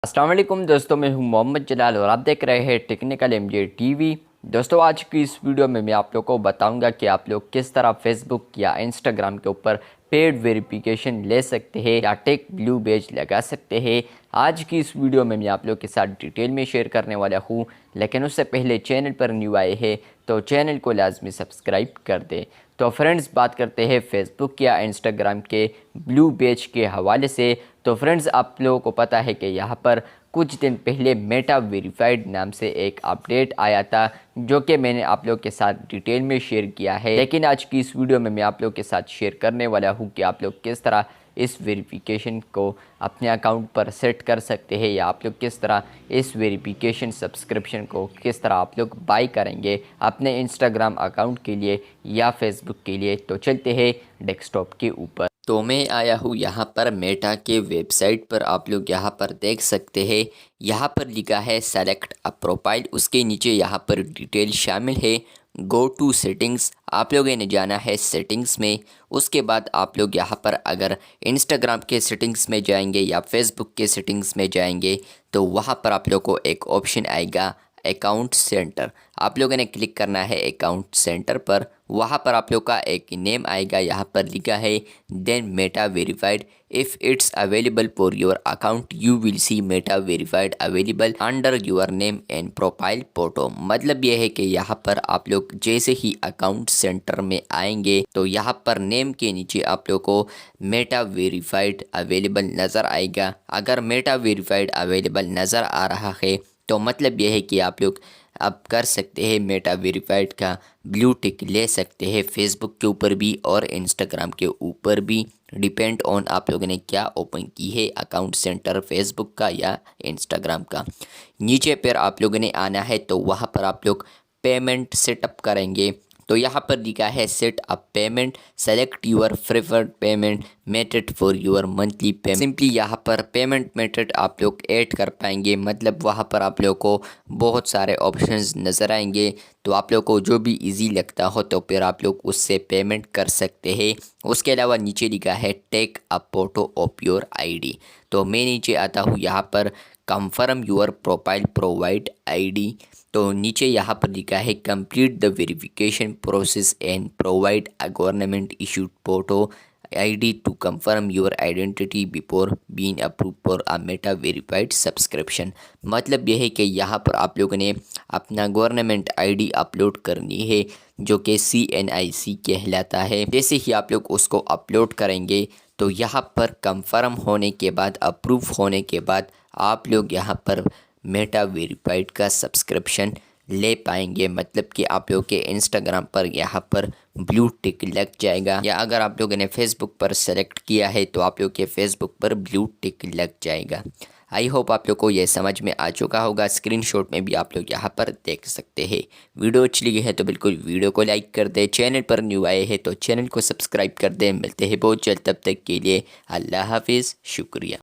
अस्सलाम वालेकुम दोस्तों, मैं हूं मोहम्मद जलाल और आप देख रहे हैं टेक्निकल एमजे टीवी। दोस्तों, आज की इस वीडियो में मैं आप लोग को बताऊंगा कि आप लोग किस तरह फेसबुक या इंस्टाग्राम के ऊपर पेड वेरिफिकेशन ले सकते हैं या टेक ब्लू बेज लगा सकते हैं। आज की इस वीडियो में मैं आप लोग के साथ डिटेल में शेयर करने वाला हूं, लेकिन उससे पहले चैनल पर न्यू आए हैं तो चैनल को लाजमी सब्सक्राइब कर दें। तो फ्रेंड्स, बात करते हैं फेसबुक या इंस्टाग्राम के ब्लू बेज के हवाले से। तो फ्रेंड्स, आप लोगों को पता है कि यहाँ पर कुछ दिन पहले मेटा वेरीफाइड नाम से एक अपडेट आया था, जो कि मैंने आप लोग के साथ डिटेल में शेयर किया है। लेकिन आज की इस वीडियो में मैं आप लोग के साथ शेयर करने वाला हूँ कि आप लोग किस तरह इस वेरिफिकेशन को अपने अकाउंट पर सेट कर सकते हैं, या आप लोग किस तरह इस वेरिफिकेशन सब्सक्रिप्शन को किस तरह आप लोग बाई करेंगे अपने इंस्टाग्राम अकाउंट के लिए या फेसबुक के लिए। तो चलते हैं डेस्कटॉप के ऊपर। तो मैं आया हूँ यहाँ पर मेटा के वेबसाइट पर। आप लोग यहाँ पर देख सकते हैं, यहाँ पर लिखा है सेलेक्ट अ प्रोफाइल। उसके नीचे यहाँ पर डिटेल शामिल है। गो टू सेटिंग्स, आप लोगों ने जाना है सेटिंग्स में। उसके बाद आप लोग यहाँ पर अगर इंस्टाग्राम के सेटिंग्स में जाएंगे या फेसबुक के सेटिंग्स में जाएंगे तो वहाँ पर आप लोग को एक ऑप्शन आएगा अकाउंट सेंटर। आप लोगों ने क्लिक करना है अकाउंट सेंटर पर। वहाँ पर आप लोग का एक नेम आएगा, यहाँ पर लिखा है then Meta verified. If it's available for your account you will see Meta verified available under your name and profile photo. मतलब यह है कि यहाँ पर आप लोग जैसे ही अकाउंट सेंटर में आएंगे तो यहाँ पर नेम के नीचे आप लोग को मेटा वेरीफाइड अवेलेबल नज़र आएगा। अगर मेटा वेरीफाइड अवेलेबल नज़र आ रहा है तो मतलब यह है कि आप लोग अब कर सकते हैं मेटा वेरीफाइड का ब्लू टिक ले सकते हैं फेसबुक के ऊपर भी और इंस्टाग्राम के ऊपर भी। डिपेंड ऑन आप लोगों ने क्या ओपन की है, अकाउंट सेंटर फेसबुक का या इंस्टाग्राम का। नीचे पर आप लोगों ने आना है तो वहाँ पर आप लोग पेमेंट सेटअप करेंगे। तो यहाँ पर लिखा है set up payment, select your preferred payment method for your monthly payment. Simply यहाँ पर पेमेंट मेथड आप लोग ऐड कर पाएंगे। मतलब वहाँ पर आप लोग को बहुत सारे ऑप्शंस नज़र आएंगे, तो आप लोग को जो भी इजी लगता हो तो फिर आप लोग उससे पेमेंट कर सकते हैं। उसके अलावा नीचे लिखा है take a photo of your ID. तो मैं नीचे आता हूँ, यहाँ पर confirm your profile provide ID. तो नीचे यहाँ पर लिखा है complete the verification process and provide a government issued photo ID to confirm your identity before being approve for a Meta verified subscription. मतलब यह है कि यहाँ पर आप लोगों ने अपना गवर्नमेंट आईडी अपलोड करनी है, जो कि CNIC कहलाता है। जैसे ही आप लोग उसको अपलोड करेंगे तो यहाँ पर कंफर्म होने के बाद, अप्रूव होने के बाद आप लोग यहाँ पर मेटा वेरीफाइड का सब्सक्रिप्शन ले पाएंगे। मतलब कि आप लोग के इंस्टाग्राम पर यहाँ पर ब्लू टिक लग जाएगा, या अगर आप लोगों ने फेसबुक पर सेलेक्ट किया है तो आप लोग के फेसबुक पर ब्लू टिक लग जाएगा। आई होप आप लोग को यह समझ में आ चुका होगा। स्क्रीनशॉट में भी आप लोग यहाँ पर देख सकते हैं। वीडियो अच्छी लगी है तो बिल्कुल वीडियो को लाइक कर दे। चैनल पर न्यू आए हैं तो चैनल को सब्सक्राइब कर दे। मिलते हैं बहुत जल्द, तब तक के लिए अल्लाह हाफिज़, शुक्रिया।